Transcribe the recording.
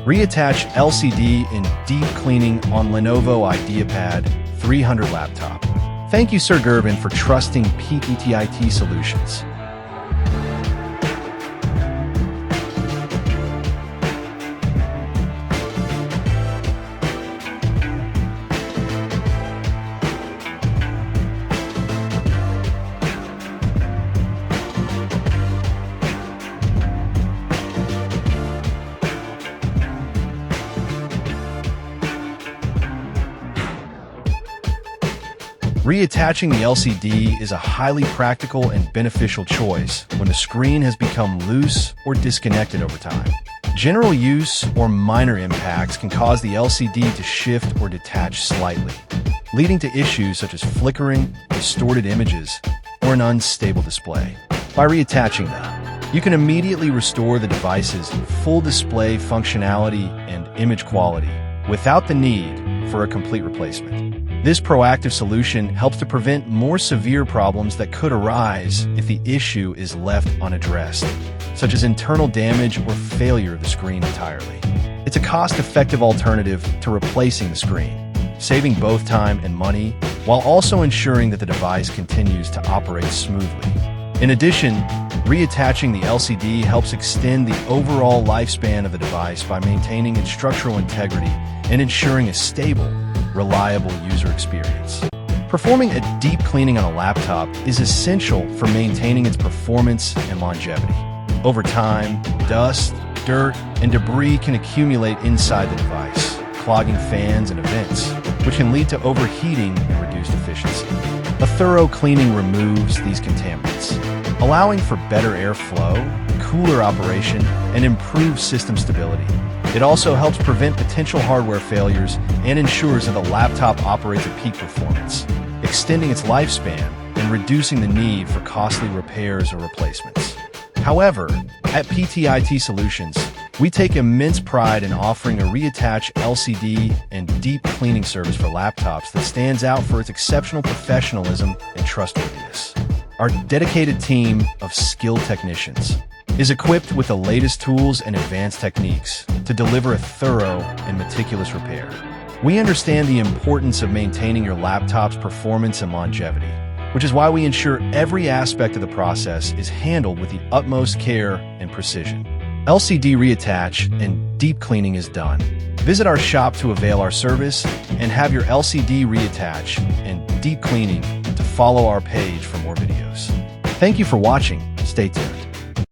Reattach LCD in deep cleaning on Lenovo IdeaPad 300 laptop. Thank you, Sir Gervin, for trusting PTIT Solutions. Reattaching the LCD is a highly practical and beneficial choice when the screen has become loose or disconnected over time. General use or minor impacts can cause the LCD to shift or detach slightly, leading to issues such as flickering, distorted images, or an unstable display. By reattaching them, you can immediately restore the device's full display functionality and image quality without the need for a complete replacement. This proactive solution helps to prevent more severe problems that could arise if the issue is left unaddressed, such as internal damage or failure of the screen entirely. It's a cost-effective alternative to replacing the screen, saving both time and money, while also ensuring that the device continues to operate smoothly. In addition, reattaching the LCD helps extend the overall lifespan of the device by maintaining its structural integrity and ensuring a stable, reliable user experience. Performing a deep cleaning on a laptop is essential for maintaining its performance and longevity. Over time, dust, dirt, and debris can accumulate inside the device, clogging fans and vents, which can lead to overheating and reduced efficiency. A thorough cleaning removes these contaminants, allowing for better airflow, cooler operation, and improved system stability. It also helps prevent potential hardware failures and ensures that the laptop operates at peak performance, extending its lifespan and reducing the need for costly repairs or replacements. However, at PTIT Solutions, we take immense pride in offering a reattach LCD and deep cleaning service for laptops that stands out for its exceptional professionalism and trustworthiness. Our dedicated team of skilled technicians is equipped with the latest tools and advanced techniques to deliver a thorough and meticulous repair. We understand the importance of maintaining your laptop's performance and longevity, which is why we ensure every aspect of the process is handled with the utmost care and precision. LCD reattach and deep cleaning is done. Visit our shop to avail our service and have your LCD reattach and deep cleaning to follow our page for more videos. Thank you for watching. Stay tuned.